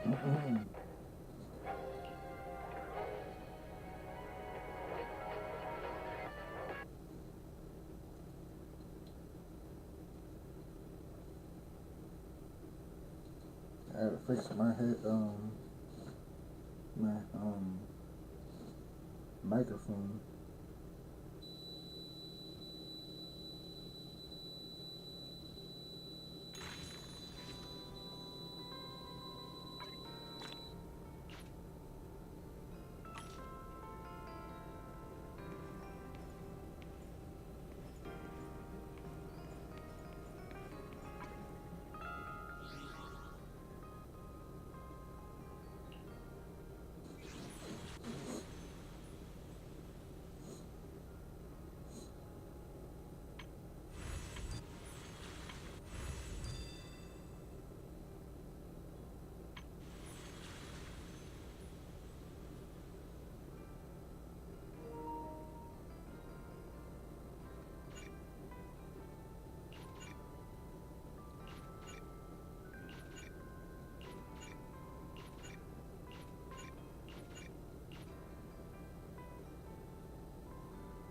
I had to fix my head, my microphone.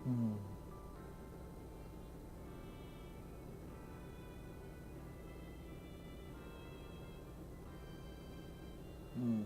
Hmm. Hmm.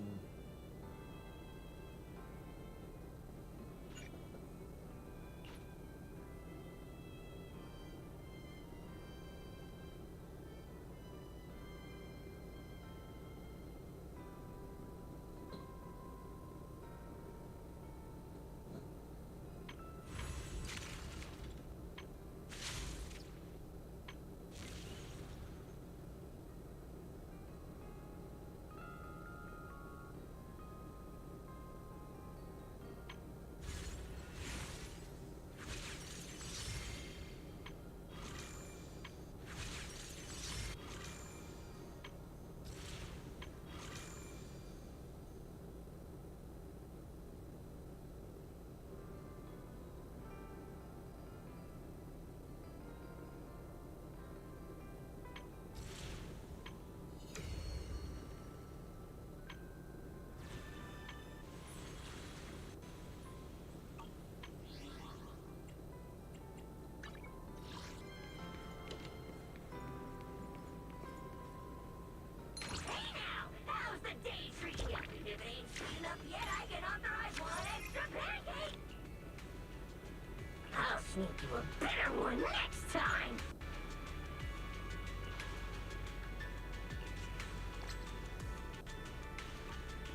Sneak you a better one next time!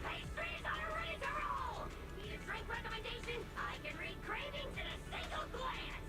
Pastries are ready to roll! Need a drink recommendation? I can read cravings in a single glance!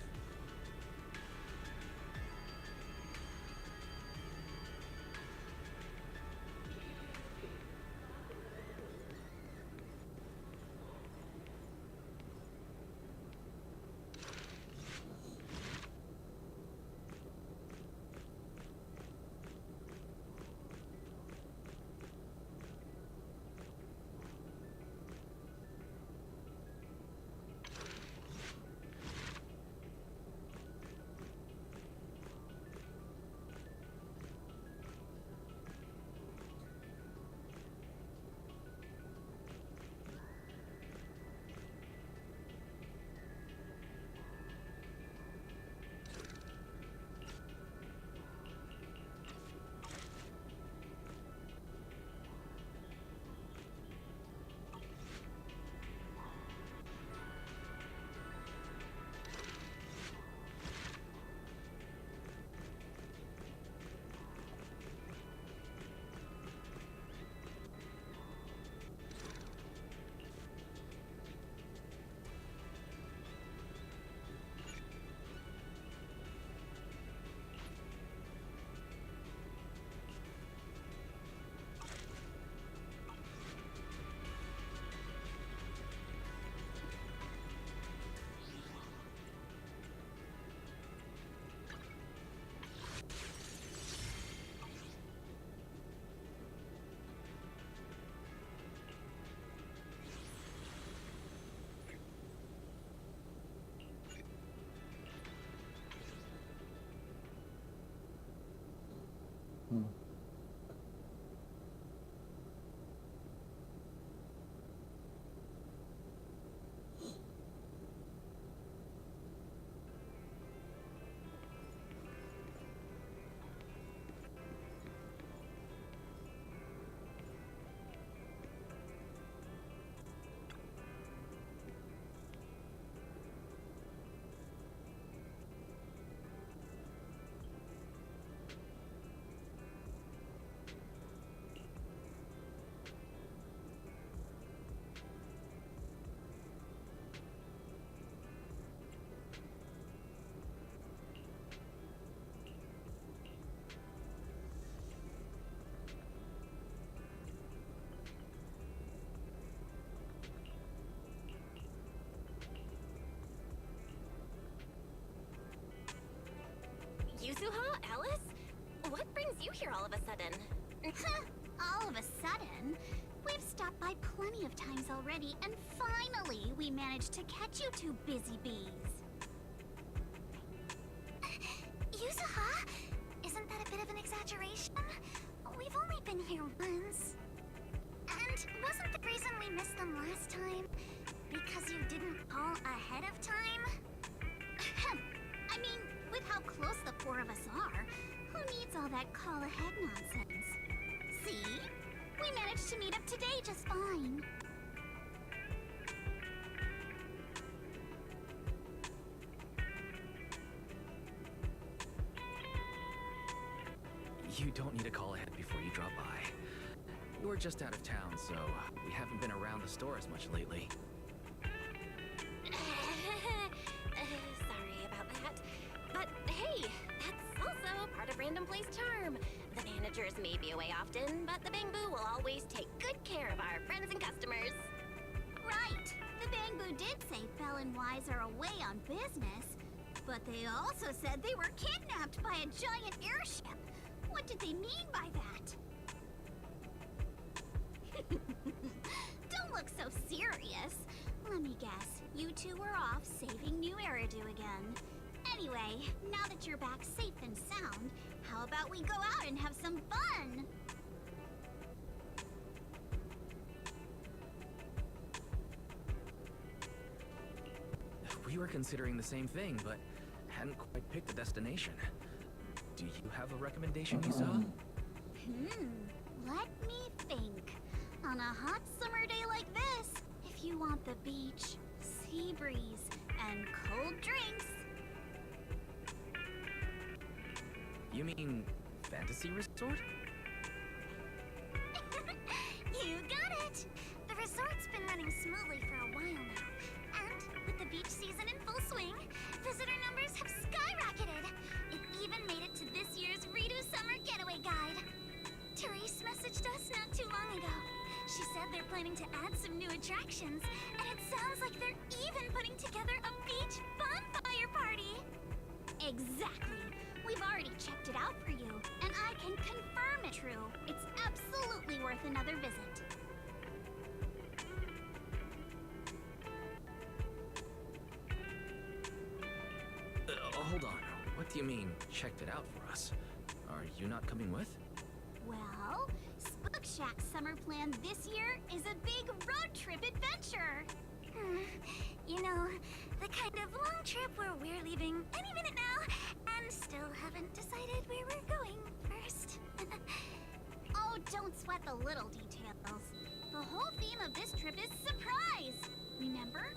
Yuzuha, Alice? What brings you here all of a sudden? All of a sudden? We've stopped by plenty of times already, and finally we managed to catch you two busy bees. Yuzuha? Isn't that a bit of an exaggeration? We've only been here once. And wasn't the reason we missed them last time because you didn't call ahead of time? I mean, with how close the four of us are, who needs all that call ahead nonsense? See? We managed to meet up today just fine. You don't need to call ahead before you drop by. We're just out of town, so we haven't been around the store as much lately. Sorry about that. But hey, that's also part of Random Place charm. The managers may be away often, but the Bamboo will always take good care of our friends and customers. Right. The Bamboo did say Belle and Wise are away on business, but they also said they were kidnapped by a giant airship. What did they mean by that? Don't look so serious. Let me guess, you two were off saving New Eridu again. Anyway, now that you're back safe and sound, how about we go out and have some fun? We were considering the same thing, but hadn't quite picked a destination. Do you have a recommendation, Yusa? Let me think. On a hot summer day like this, if you want the beach, sea breeze, and cold drinks... You mean Fantasy Resort? You got it! The resort's been running smoothly for a while now. And with the beach season in full swing, visitor numbers have skyrocketed. It even made it to this year's Redo Summer Getaway Guide. Therese messaged us not too long ago. She said they're planning to add some new attractions, and it sounds like they're even putting together a beach bonfire party. Exactly. We've already checked it out for you, and I can confirm it's true. It's absolutely worth another visit. Hold on. What do you mean, checked it out for us? Are you not coming with? Well, Spook Shack's summer plan this year is a big road trip adventure. You know, the kind of long trip where we're leaving any minute now and still haven't decided where we're going first. Oh, don't sweat the little details. The whole theme of this trip is surprise, remember?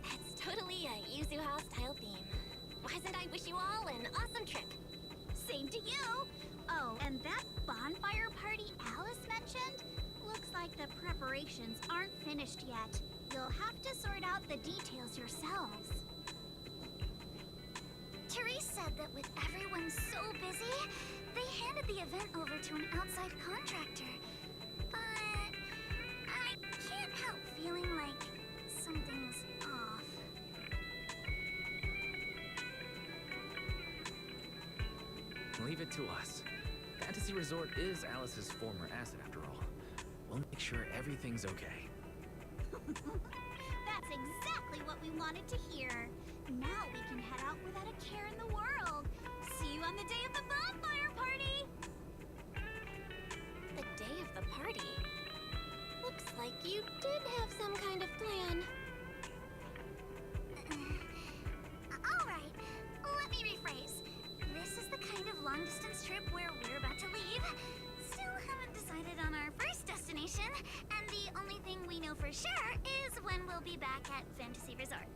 That's totally a Yuzuha style theme. Wasn't I wish you all an awesome trip? Same to you. Oh, and that bonfire party Alice mentioned? Looks like the preparations aren't finished yet. You'll have to sort out the details yourselves. Therese said that with everyone so busy, they handed the event over to an outside contractor. But I can't help feeling like something's off. Leave it to us. Fantasy Resort is Alice's former asset, after all. We'll make sure everything's okay. That's exactly what we wanted to hear. Now we can head out without a care in the world. See you on the day of the bonfire party! The day of the party? Looks like you did have some kind of plan. Alright, let me rephrase. This is the kind of long-distance trip where we're about to leave. Still haven't decided on our first destination, and the only thing we know for sure is when we'll be back at Fantasy Resort.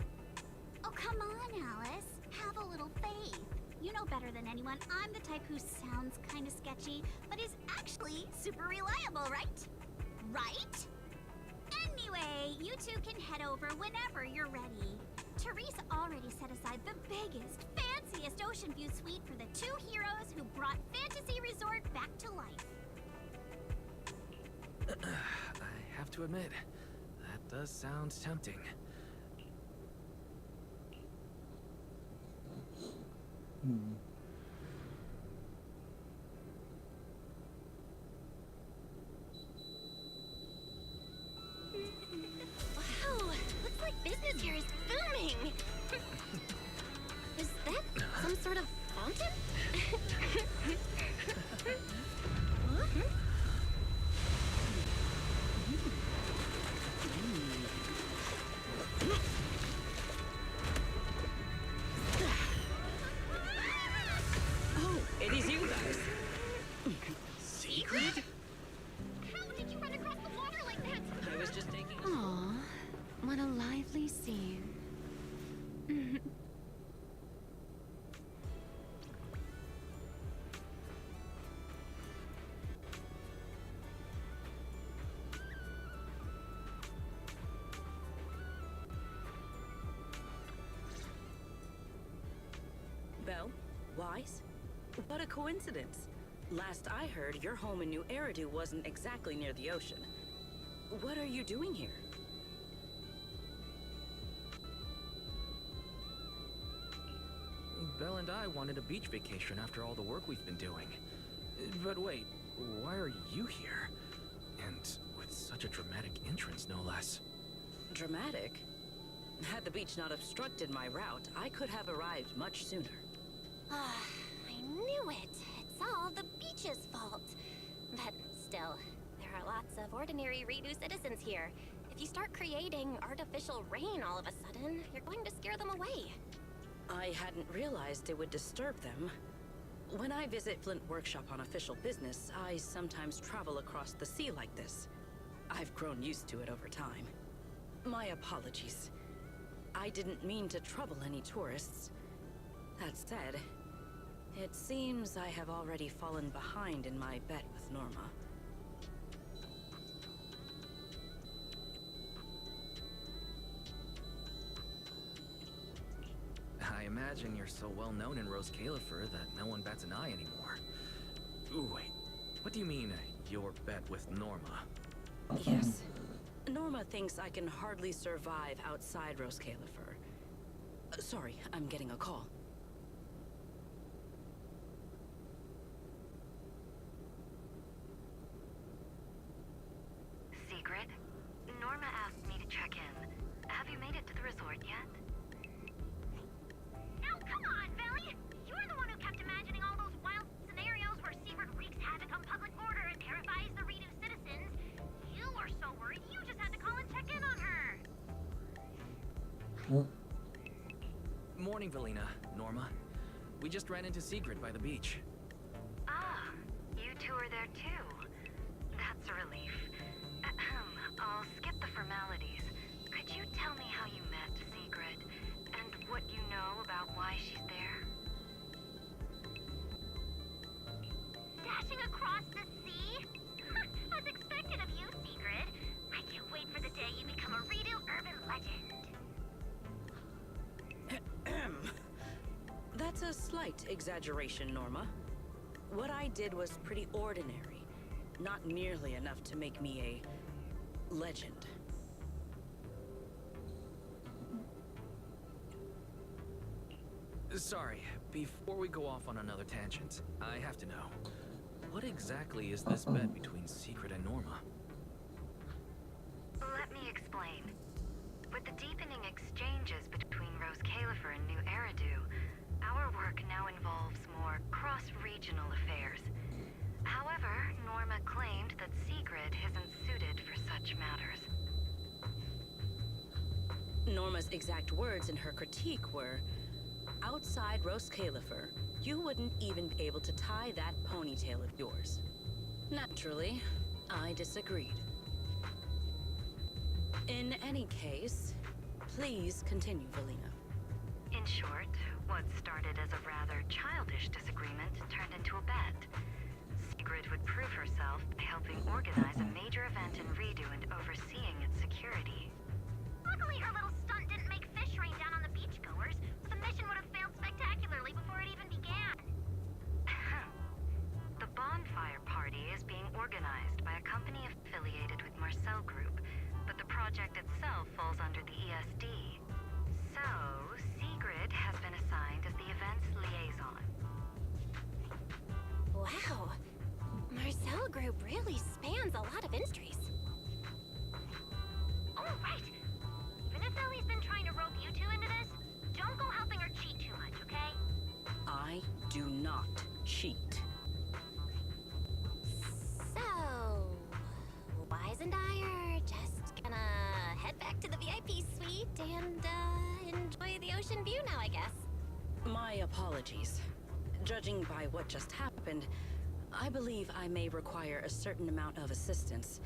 Oh, come on, Alice. Have a little faith. You know better than anyone I'm the type who sounds kind of sketchy, but is actually super reliable, right? Right? Anyway, you two can head over whenever you're ready. Therese already set aside the biggest, fanciest ocean view suite for the two heroes who brought Fantasy Resort back to life. I have to admit, that does sound tempting. Hmm. Wow, looks like business here is booming. Is that some sort of fountain? Huh? Oh, it is you guys. Sigrid? How did you run across the water like that? I was just taking a... Aw, what a lively scene. Belle? Wise? What a coincidence. Last I heard, your home in New Eridu wasn't exactly near the ocean. What are you doing here? Belle and I wanted a beach vacation after all the work we've been doing. But wait, why are you here? And with such a dramatic entrance, no less. Dramatic? Had the beach not obstructed my route, I could have arrived much sooner. Ah, I knew it. It's all the beach's fault. But still, there are lots of ordinary Redo citizens here. If you start creating artificial rain all of a sudden, you're going to scare them away. I hadn't realized it would disturb them. When I visit Flint Workshop on official business, I sometimes travel across the sea like this. I've grown used to it over time. My apologies. I didn't mean to trouble any tourists. That said, it seems I have already fallen behind in my bet with Norma. I imagine you're so well known in Rose Califer that no one bats an eye anymore. Ooh, wait. What do you mean, your bet with Norma? Yes. Norma thinks I can hardly survive outside Rose Califer. Sorry, I'm getting a call. Sigrid, Norma asked me to check in. Have you made it to the resort yet? Now, come on, Belly! You're the one who kept imagining all those wild scenarios where Sigrid wreaks havoc on public order and terrifies the Redo citizens. You were so worried you just had to call and check in on her. Well, Morning, Valina, Norma. We just ran into Sigrid by the beach. Ah, you two are there too. That's a relief. I'll skip the formalities. Could you tell me how you met Sigrid, and what you know about why she's there? Dashing across the sea? As expected of you, Sigrid. I can't wait for the day you become a Redo urban legend. That's a slight exaggeration, Norma. What I did was pretty ordinary, not nearly enough to make me a legend. Sorry, before we go off on another tangent, I have to know. What exactly is this bet between Sigrid and Norma? Let me explain. With the deepening exchanges between Rose Califer and New Eridu, our work now involves more cross-regional affairs. However, Norma claimed that Sigrid isn't suited for such matters. Norma's exact words in her critique were, outside Rose Califer, you wouldn't even be able to tie that ponytail of yours. Naturally, I disagreed. In any case, please continue, Valina. In short, what started as a rather childish disagreement turned into a bet. Sigrid would prove herself by helping organize a major event in Redo and overseeing its security. Luckily, her little stunt didn't make fish rain down on the beachgoers, or the mission would have failed spectacularly before it even began. The bonfire party is being organized by a company affiliated with Marcel Group, but the project itself falls under the ESD. So, Sigrid has been assigned as the event's liaison. Wow. Marcel Group really spans a lot of industries. Oh, right. Even if Ellie's been trying to rope you two into this, don't go helping her cheat too much, okay? I do not cheat. So, Wise and I are just gonna head back to the VIP suite and enjoy the ocean view now, I guess. My apologies. Judging by what just happened, I believe I may require a certain amount of assistance.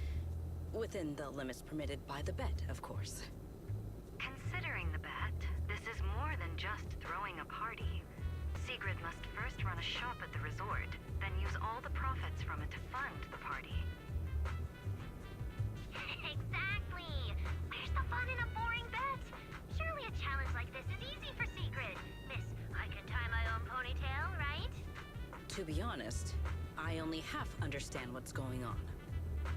Within the limits permitted by the bet, of course. Considering the bet, this is more than just throwing a party. Sigrid must first run a shop at the resort, then use all the profits from it to fund the party. Exactly! Where's the fun in a boring bet? Surely a challenge like this is easy for Sigrid. Miss, I can tie my own ponytail, right? To be honest, I only half understand what's going on.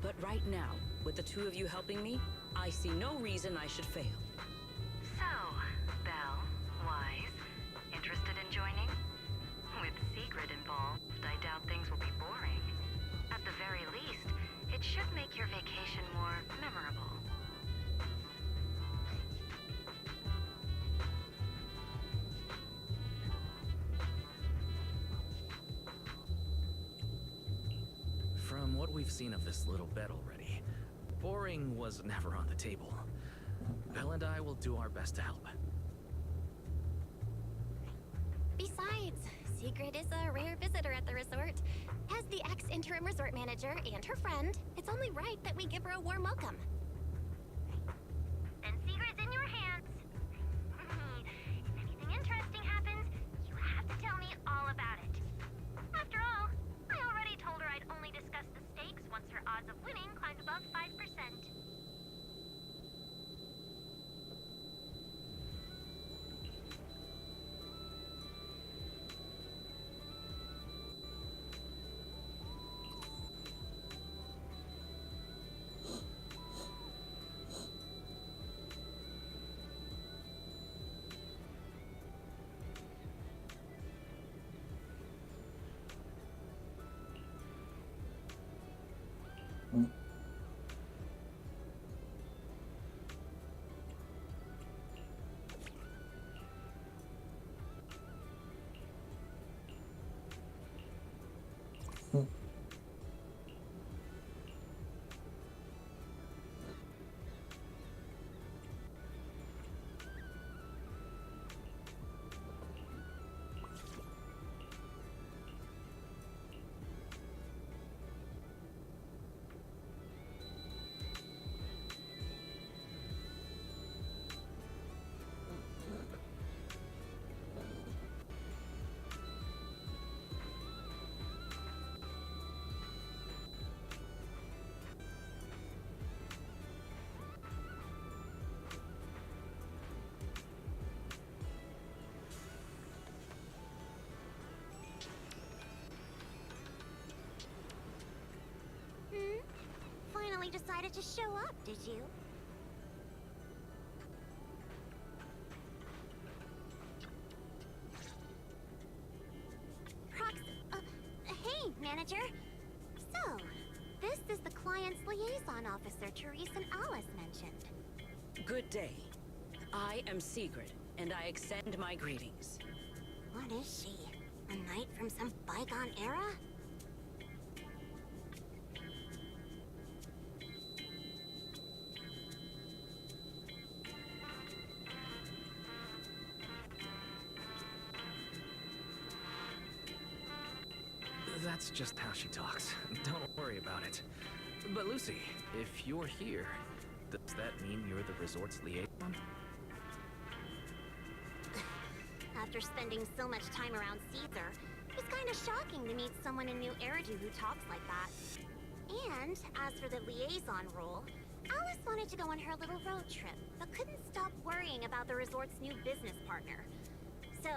But right now, with the two of you helping me, I see no reason I should fail. So, Belle, Wise, interested in joining? With Sigrid involved, I doubt things will be boring. At the very least, it should make your vacation more memorable. From what we've seen of this little bet already, boring was never on the table. Belle and I will do our best to help. Besides, Sigrid is a rare visitor at the resort. As the ex-interim resort manager and her friend, it's only right that we give her a warm welcome. Then Sigrid's in your hands. If anything interesting happens, you have to tell me all about it. After all, I already told her I'd only discuss the stakes once her odds of winning climbed above 5%. Finally decided to show up, did you? Hey, manager. So, this is the client's liaison officer Therese and Alice mentioned. Good day. I am Sigrid, and I extend my greetings. What is she? A knight from some bygone era? That's just how she talks. Don't worry about it. But Lucy, if you're here, does that mean you're the resort's liaison? After spending so much time around Caesar, it's kind of shocking to meet someone in New Eridu who talks like that. And as for the liaison role, Alice wanted to go on her little road trip, but couldn't stop worrying about the resort's new business partner. So,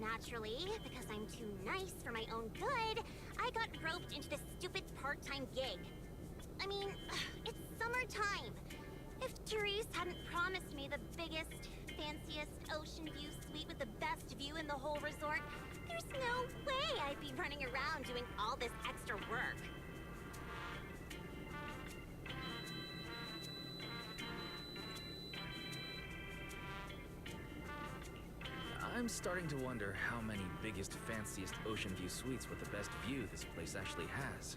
naturally, because I'm too nice for my own good, I got roped into this stupid part-time gig. I mean, it's summertime. If Therese hadn't promised me the biggest, fanciest ocean view suite with the best view in the whole resort, there's no way I'd be running around doing all this extra work. I'm starting to wonder how many biggest, fanciest ocean view suites with the best view this place actually has.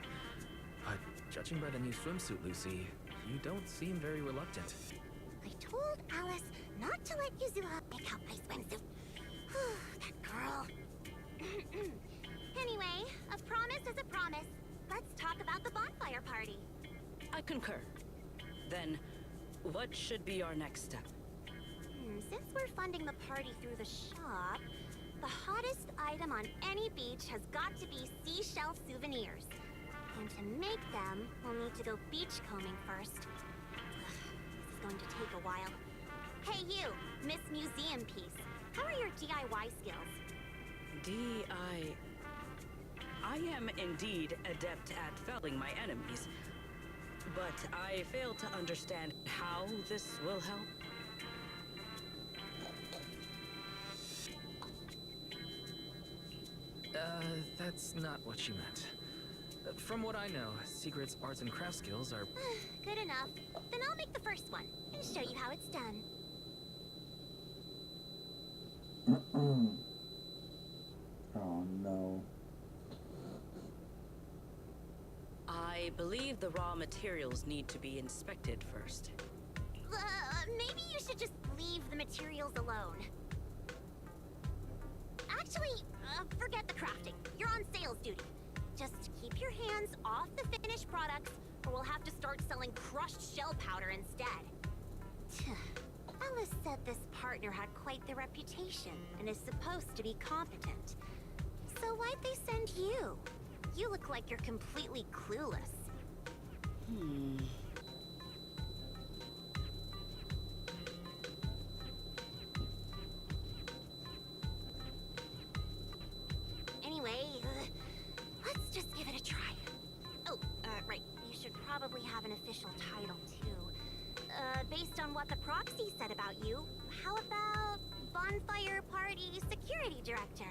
But judging by the new swimsuit, Lucy, you don't seem very reluctant. I told Alice not to let Yuzuha pick out my swimsuit. That girl. Anyway, a promise is a promise. Let's talk about the bonfire party. I concur. Then, what should be our next step? Since we're funding the party through the shop, the hottest item on any beach has got to be seashell souvenirs. And to make them, we'll need to go beachcombing first. This is going to take a while. Hey you, Miss Museum Piece. How are your DIY skills? I am indeed adept at felling my enemies, but I fail to understand how this will help. That's not what you meant. From what I know, Sigrid's arts and craft skills are... Good enough. Then I'll make the first one and show you how it's done. Oh no. I believe the raw materials need to be inspected first. Maybe you should just leave the materials alone. Actually, forget the crafting. You're on sales duty. Just keep your hands off the finished products, or we'll have to start selling crushed shell powder instead. Alice said this partner had quite the reputation and is supposed to be competent. So why'd they send you? You look like you're completely clueless. Anyway, let's just give it a try. Oh, right. You should probably have an official title, too. Based on what the proxy said about you, how about Bonfire Party Security Director?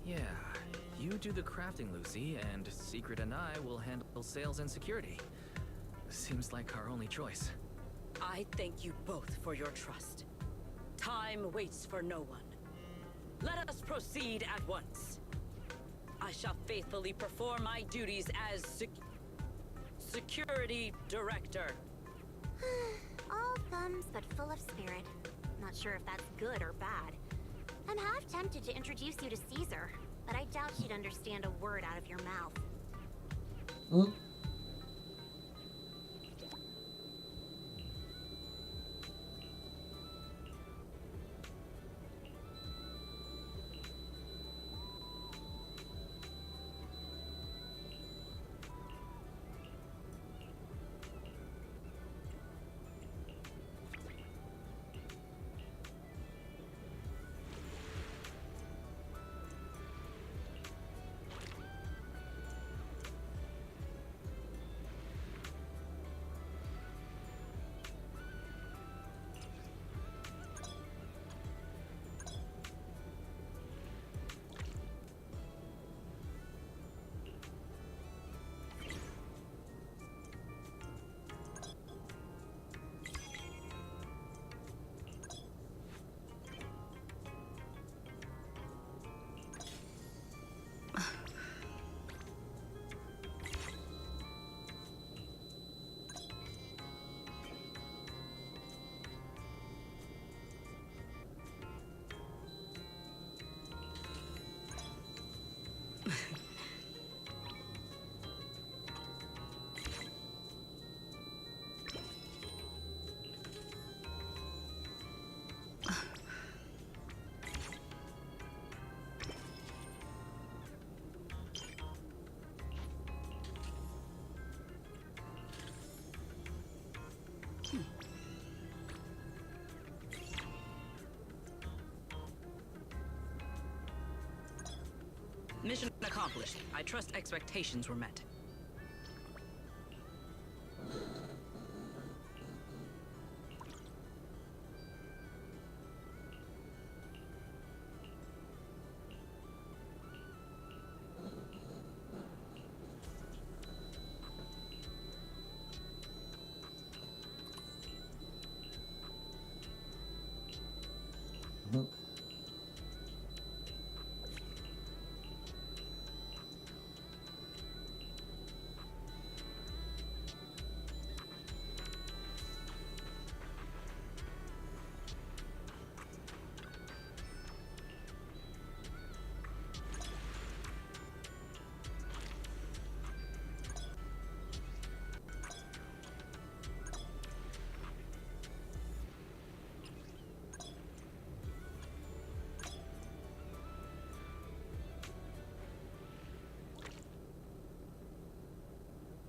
Yeah, you do the crafting, Lucy, and Sigrid and I will handle sales and security. Seems like our only choice. I thank you both for your trust. Time waits for no one. Let us proceed at once. I shall faithfully perform my duties as Security Director. All thumbs but full of spirit. Not sure if that's good or bad. I'm half tempted to introduce you to Caesar, but I doubt she'd understand a word out of your mouth. Mission accomplished. I trust expectations were met.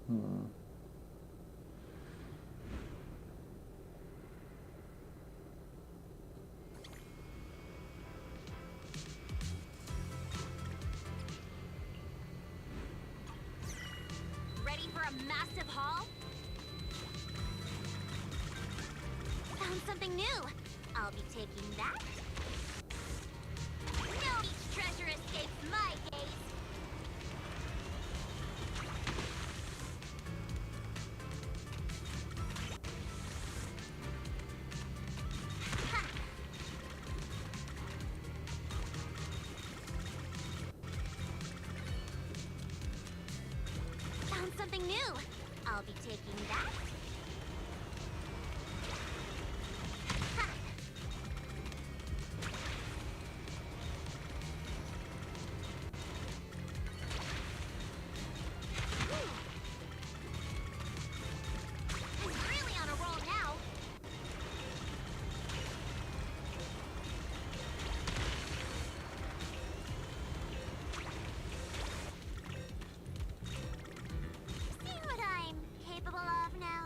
Hmm. Ready for a massive haul? Found something new. I'll be taking that. No beach treasure escapes my gaze. Ha! Found something new. I'll be taking that. Ha! He's really on a roll now. See what I'm capable of now.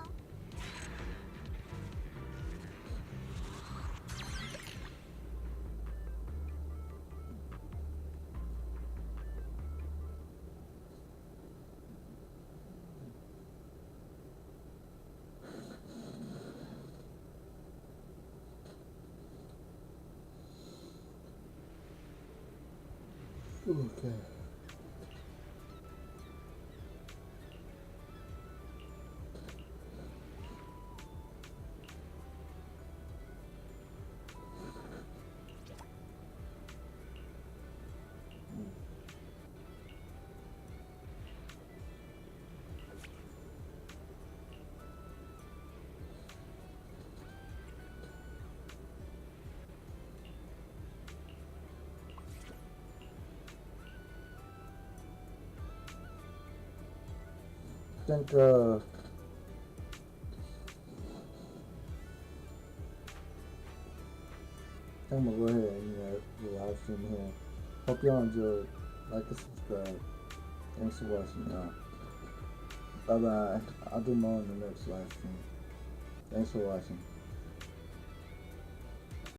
Okay. I think I'm gonna go ahead and do a live stream here. Hope y'all enjoyed. Like and subscribe. Thanks for watching, y'all. Bye bye. I'll do more on the next live stream. Thanks for watching.